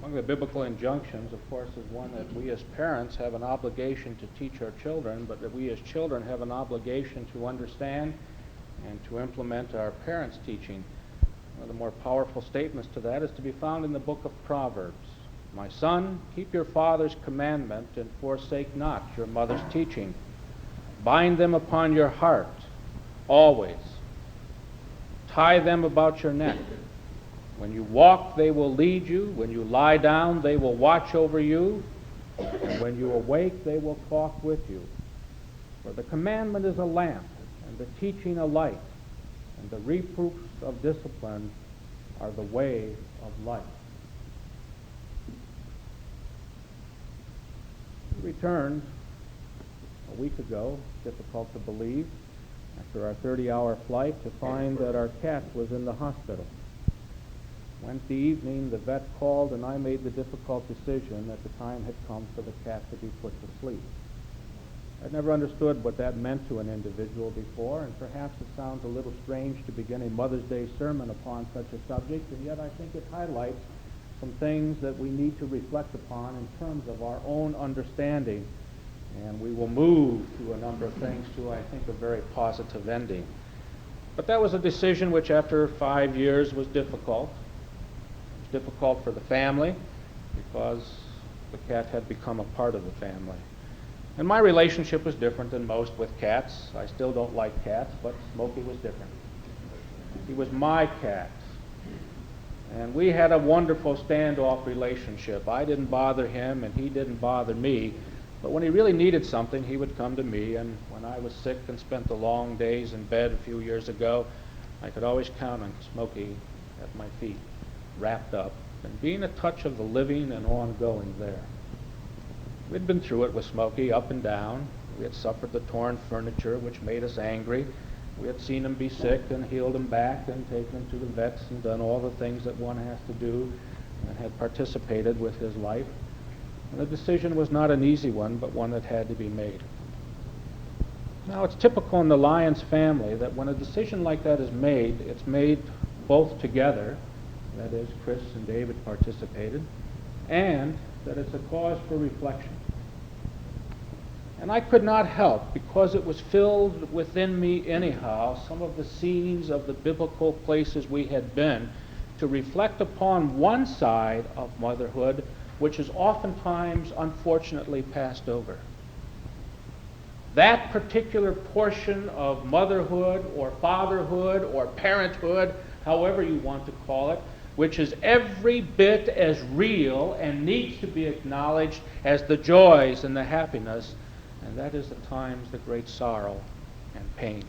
Among the biblical injunctions, of course, is one that we as parents have an obligation to teach our children, but that we as children have an obligation to understand and to implement our parents' teaching. One of the more powerful statements to that is to be found in the book of Proverbs. My son, keep your father's commandment and forsake not your mother's teaching. Bind them upon your heart always. Tie them about your neck. When you walk, they will lead you. When you lie down, they will watch over you. And when you awake, they will talk with you. For the commandment is a lamp, and the teaching a light, and the reproofs of discipline are the way of life. We returned a week ago, difficult to believe, after our 30-hour flight, to find that our cat was in the hospital. Wednesday evening, the vet called, and I made the difficult decision that the time had come for the cat to be put to sleep. I'd never understood what that meant to an individual before, and perhaps it sounds a little strange to begin a Mother's Day sermon upon such a subject, and yet I think it highlights some things that we need to reflect upon in terms of our own understanding, and we will move to a number of things to, I think, a very positive ending. But that was a decision which, after 5 years, was difficult. It was difficult for the family because the cat had become a part of the family. And my relationship was different than most with cats. I still don't like cats, but Smokey was different. He was my cat. And we had a wonderful standoff relationship. I didn't bother him, and he didn't bother me. But when he really needed something, he would come to me. And when I was sick and spent the long days in bed a few years ago, I could always count on Smokey at my feet, wrapped up, and being a touch of the living and ongoing there. We'd been through it with Smokey, up and down. We had suffered the torn furniture, which made us angry. We had seen him be sick and healed him back and taken him to the vets and done all the things that one has to do, and had participated with his life. And the decision was not an easy one, but one that had to be made. Now, it's typical in the Lyons family that when a decision like that is made, it's made both together, that is, Chris and David participated, and that it's a cause for reflection. And I could not help, because it was filled within me anyhow, some of the scenes of the biblical places we had been, to reflect upon one side of motherhood which is oftentimes, unfortunately, passed over. That particular portion of motherhood or fatherhood or parenthood, however you want to call it, which is every bit as real and needs to be acknowledged as the joys and the happiness, and that is at times the great sorrow and pain.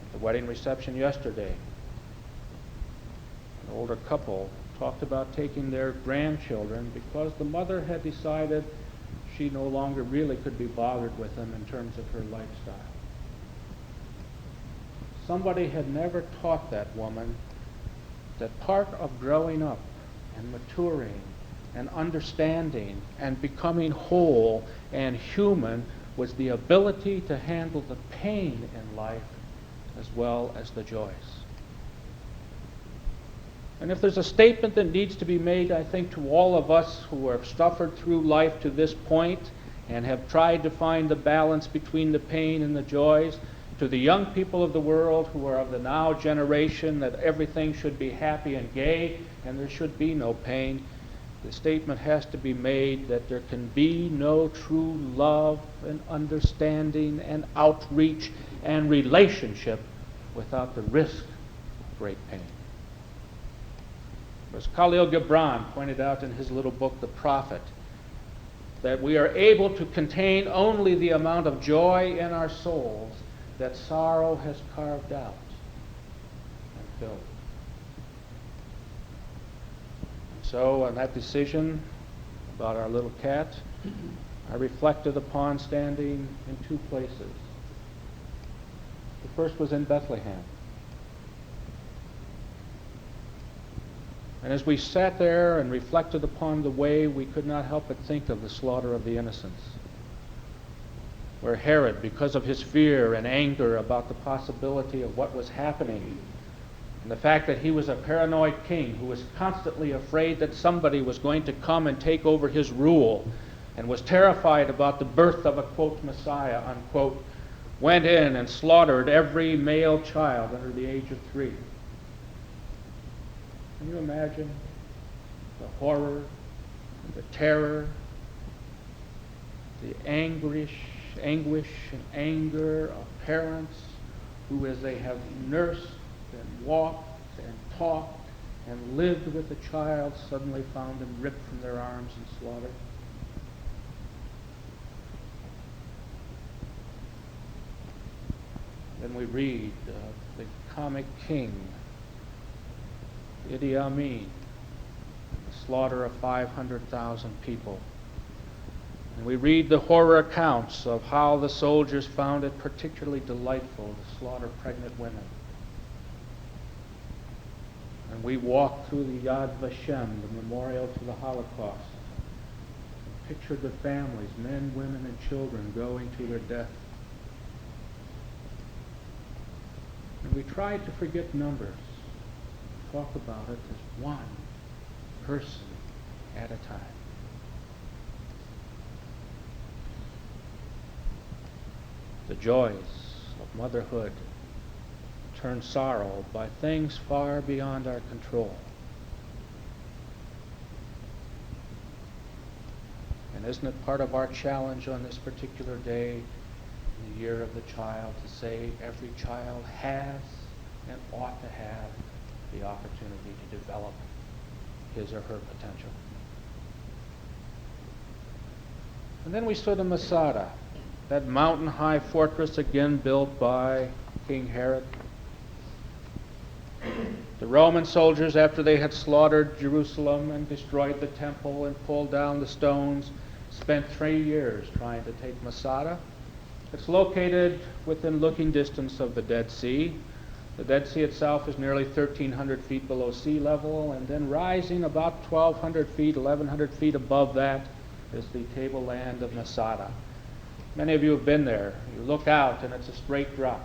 At the wedding reception yesterday, an older couple talked about taking their grandchildren because the mother had decided she no longer really could be bothered with them in terms of her lifestyle. Somebody had never taught that woman that part of growing up and maturing and understanding and becoming whole and human was the ability to handle the pain in life as well as the joys. And if there's a statement that needs to be made, I think, to all of us who have suffered through life to this point and have tried to find the balance between the pain and the joys, to the young people of the world who are of the now generation that everything should be happy and gay and there should be no pain, the statement has to be made that there can be no true love and understanding and outreach and relationship without the risk of great pain. As Khalil Gibran pointed out in his little book, The Prophet, that we are able to contain only the amount of joy in our souls that sorrow has carved out and filled. And so on that decision about our little cat, I reflected upon standing in two places. The first was in Bethlehem. And as we sat there and reflected upon the way, we could not help but think of the slaughter of the innocents, where Herod, because of his fear and anger about the possibility of what was happening, And the fact that he was a paranoid king who was constantly afraid that somebody was going to come and take over his rule and was terrified about the birth of a, quote, Messiah, unquote, went in and slaughtered every male child under the age of 3. Can you imagine the horror, and the terror, the anguish and anger of parents who, as they have nursed and walked and talked and lived with the child, suddenly found him ripped from their arms and slaughtered? Then we read the comic king, Idi Amin, the slaughter of 500,000 people. And we read the horror accounts of how the soldiers found it particularly delightful to slaughter pregnant women. And we walk through the Yad Vashem, the memorial to the Holocaust, and pictured the families, men, women, and children going to their death. And we tried to forget numbers, talk about it as one person at a time. The joys of motherhood turn sorrow by things far beyond our control. And isn't it part of our challenge on this particular day, in the year of the child, to say every child has and ought to have the opportunity to develop his or her potential? And then we stood in Masada, that mountain-high fortress again built by King Herod. The Roman soldiers, after they had slaughtered Jerusalem and destroyed the temple and pulled down the stones, spent 3 years trying to take Masada. It's located within looking distance of the Dead Sea. The Dead Sea itself is nearly 1,300 feet below sea level, and then rising about 1,200 feet, 1,100 feet above that is the tableland of Masada. Many of you have been there. You look out and it's a straight drop.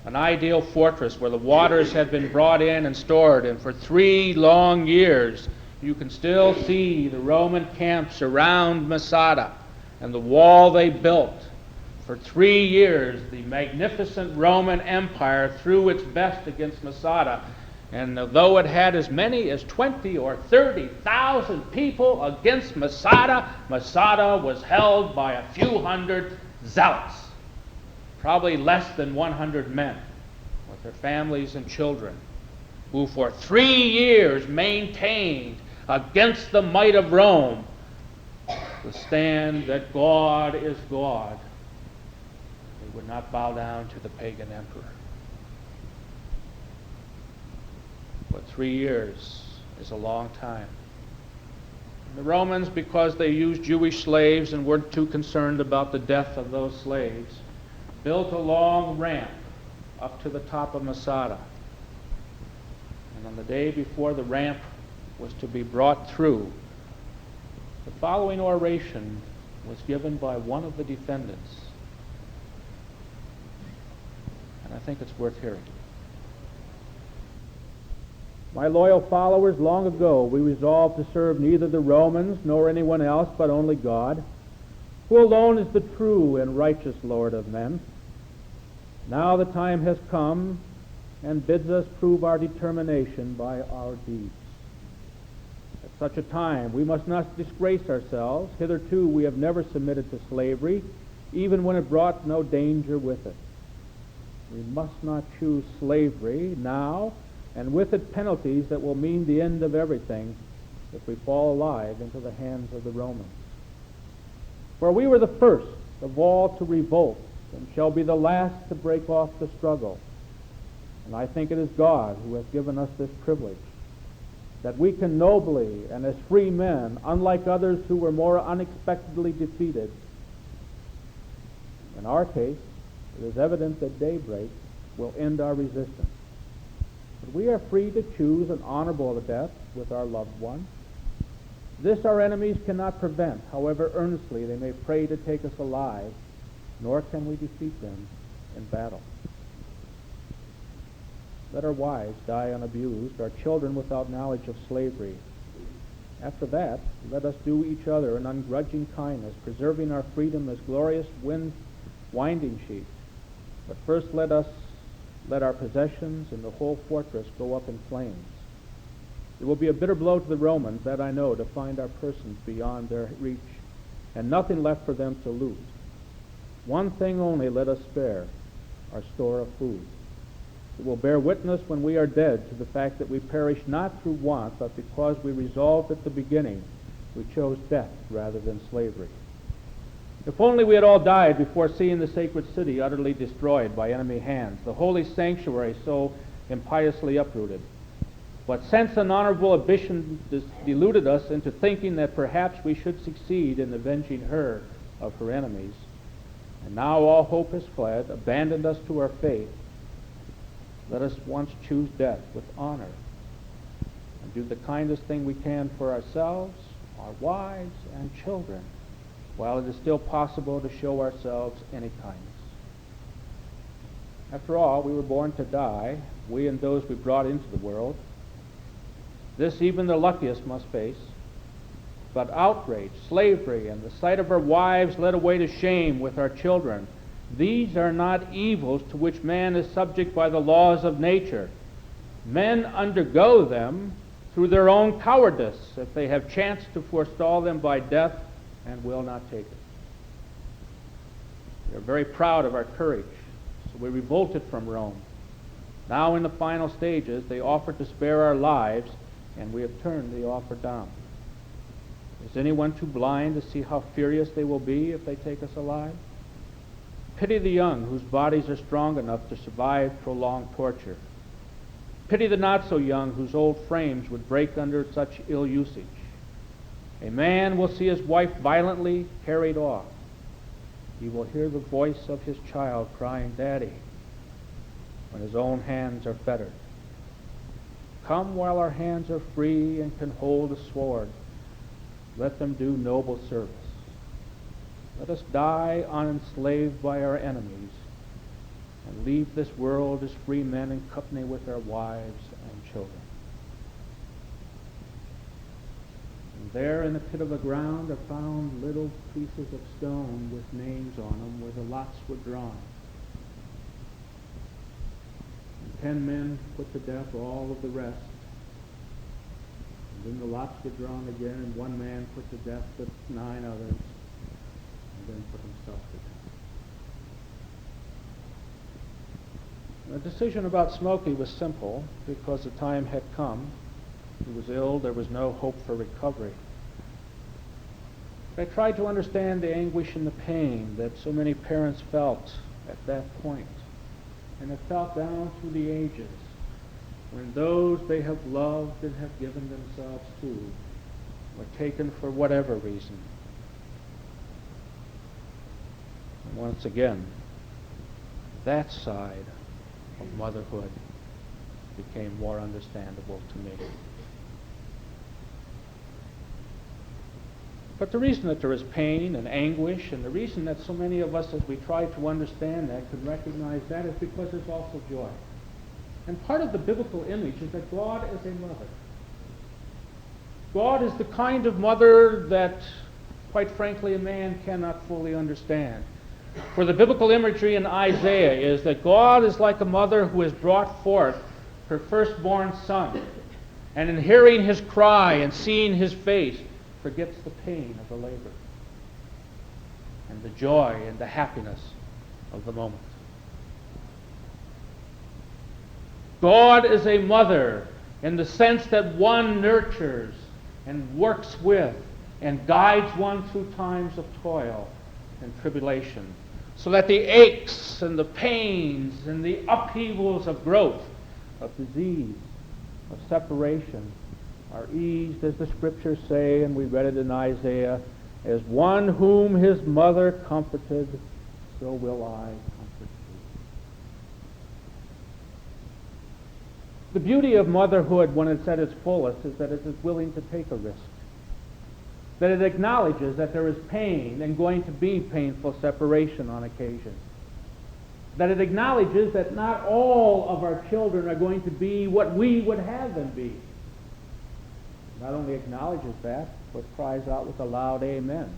An ideal fortress where the waters had been brought in and stored, and for 3 long years you can still see the Roman camps around Masada and the wall they built. For 3 years the magnificent Roman Empire threw its best against Masada, and though it had as many as 20 or 30,000 people against Masada, Masada was held by a few hundred zealots, probably less than 100 men with their families and children, who for 3 years maintained against the might of Rome the stand that God is God. They would not bow down to the pagan emperor. But 3 years is a long time. And the Romans, because they used Jewish slaves and weren't too concerned about the death of those slaves, built a long ramp up to the top of Masada. And on the day before the ramp was to be brought through, the following oration was given by one of the defendants. And I think it's worth hearing. My loyal followers, long ago we resolved to serve neither the Romans nor anyone else, but only God, who alone is the true and righteous Lord of men. Now the time has come and bids us prove our determination by our deeds. At such a time we must not disgrace ourselves. Hitherto we have never submitted to slavery, even when it brought no danger with it. We must not choose slavery now, and with it penalties that will mean the end of everything if we fall alive into the hands of the Romans. For we were the first of all to revolt, and shall be the last to break off the struggle. And I think it is God who has given us this privilege, that we can nobly and as free men, unlike others who were more unexpectedly defeated. In our case, it is evident that daybreak will end our resistance. But we are free to choose an honorable death with our loved one. This our enemies cannot prevent, however earnestly they may pray to take us alive, nor can we defeat them in battle. Let our wives die unabused, our children without knowledge of slavery. After that, let us do each other an ungrudging kindness, preserving our freedom as glorious winding sheets. But first let our possessions and the whole fortress go up in flames. It will be a bitter blow to the Romans, that I know, to find our persons beyond their reach, and nothing left for them to loot. One thing only let us spare, our store of food. It will bear witness when we are dead to the fact that we perish not through want, but because we resolved at the beginning we chose death rather than slavery. If only we had all died before seeing the sacred city utterly destroyed by enemy hands, the holy sanctuary so impiously uprooted. But sense and honorable ambition deluded us into thinking that perhaps we should succeed in avenging her of her enemies. And now all hope has fled, abandoned us to our fate. Let us once choose death with honor and do the kindest thing we can for ourselves, our wives, and children, while it is still possible to show ourselves any kindness. After all, we were born to die, we and those we brought into the world. This even the luckiest must face. But outrage, slavery, and the sight of our wives led away to shame with our children, these are not evils to which man is subject by the laws of nature. Men undergo them through their own cowardice if they have chanced to forestall them by death and will not take it. We are very proud of our courage, so we revolted from Rome. Now in the final stages, they offer to spare our lives, and we have turned the offer down. Is anyone too blind to see how furious they will be if they take us alive? Pity the young whose bodies are strong enough to survive prolonged torture. Pity the not so young whose old frames would break under such ill usage. A man will see his wife violently carried off. He will hear the voice of his child crying, "Daddy," when his own hands are fettered. Come while our hands are free and can hold a sword. Let them do noble service. Let us die unenslaved by our enemies and leave this world as free men in company with our wives and children. And there in the pit of the ground are found little pieces of stone with names on them where the lots were drawn. And 10 men put to death all of the rest. And then the lots were drawn again, and 1 man put to death the 9 others, and then put himself to death. The decision about Smokey was simple because the time had come. He was ill. There was no hope for recovery. But I tried to understand the anguish and the pain that so many parents felt at that point, and have felt down through the ages, when those they have loved and have given themselves to were taken for whatever reason. And once again, that side of motherhood became more understandable to me. But the reason that there is pain and anguish, and the reason that so many of us, as we try to understand that, could recognize that, is because there's also joy. And part of the biblical image is that God is a mother. God is the kind of mother that, quite frankly, a man cannot fully understand. For the biblical imagery in Isaiah is that God is like a mother who has brought forth her firstborn son, and in hearing his cry and seeing his face, forgets the pain of the labor and the joy and the happiness of the moment. God is a mother in the sense that one nurtures and works with and guides one through times of toil and tribulation, so that the aches and the pains and the upheavals of growth, of disease, of separation are eased, as the scriptures say, and we read it in Isaiah, as one whom his mother comforted, so will I comfort you. The beauty of motherhood when it's at its fullest is that it is willing to take a risk, that it acknowledges that there is pain and going to be painful separation on occasion. That it acknowledges that not all of our children are going to be what we would have them be. Not only acknowledges that, but cries out with a loud amen.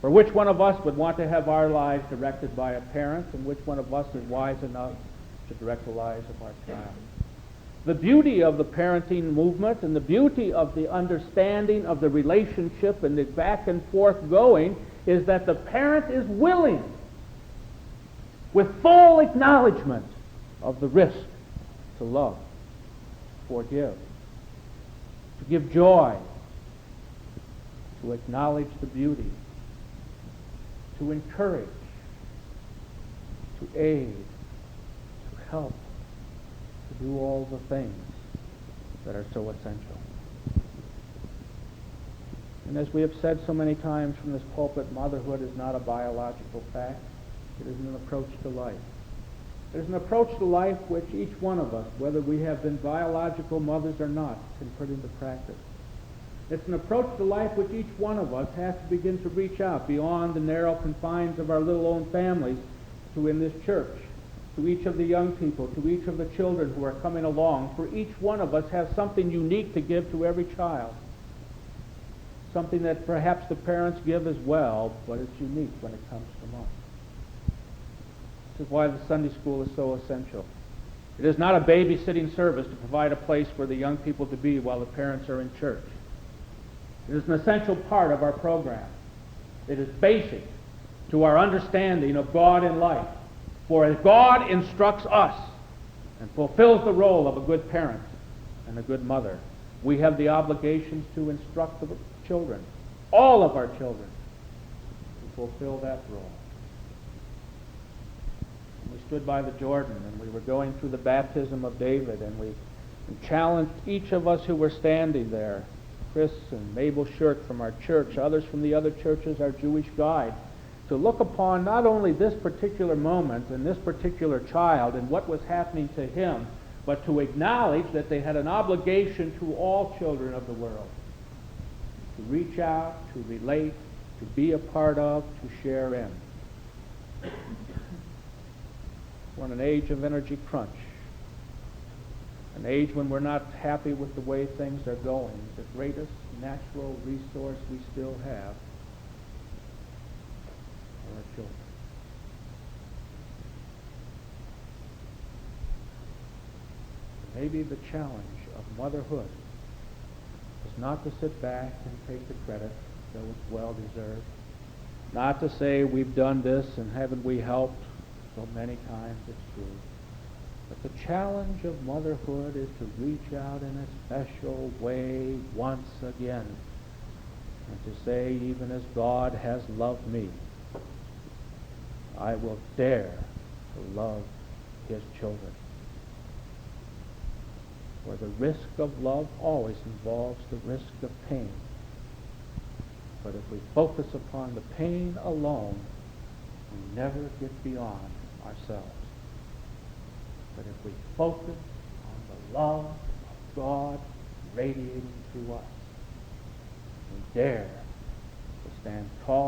For which one of us would want to have our lives directed by a parent, and which one of us is wise enough to direct the lives of our child? The beauty of the parenting movement and the beauty of the understanding of the relationship and the back and forth going is that the parent is willing, with full acknowledgement of the risk, to love, forgive, to give joy, to acknowledge the beauty, to encourage, to aid, to help, to do all the things that are so essential. And as we have said so many times from this pulpit, motherhood is not a biological fact. It is an approach to life. It is an approach to life which each one of us, whether we have been biological mothers or not, can put into practice. It's an approach to life which each one of us has to begin to reach out beyond the narrow confines of our little own families to in this church, to each of the young people, to each of the children who are coming along. For each one of us has something unique to give to every child. Something that perhaps the parents give as well, but it's unique when it comes from us. This is why the Sunday school is so essential. It is not a babysitting service to provide a place for the young people to be while the parents are in church. It is an essential part of our program. It is basic to our understanding of God in life. For as God instructs us and fulfills the role of a good parent and a good mother, we have the obligations to instruct the children, all of our children, to fulfill that role. We stood by the Jordan, and we were going through the baptism of David, and we challenged each of us who were standing there, Chris and Mabel Shirk from our church, others from the other churches, our Jewish guide, to look upon not only this particular moment and this particular child and what was happening to him, but to acknowledge that they had an obligation to all children of the world, to reach out, to relate, to be a part of, to share in. We're in an age of energy crunch, an age when we're not happy with the way things are going. The greatest natural resource we still have are our children. Maybe the challenge of motherhood is not to sit back and take the credit, though it's well deserved. Not to say we've done this and haven't we helped so many times, it's true. But the challenge of motherhood is to reach out in a special way once again and to say, even as God has loved me, I will dare to love his children. For the risk of love always involves the risk of pain. But if we focus upon the pain alone, we never get beyond ourselves. But if we focus on the love of God radiating through us, we dare to stand tall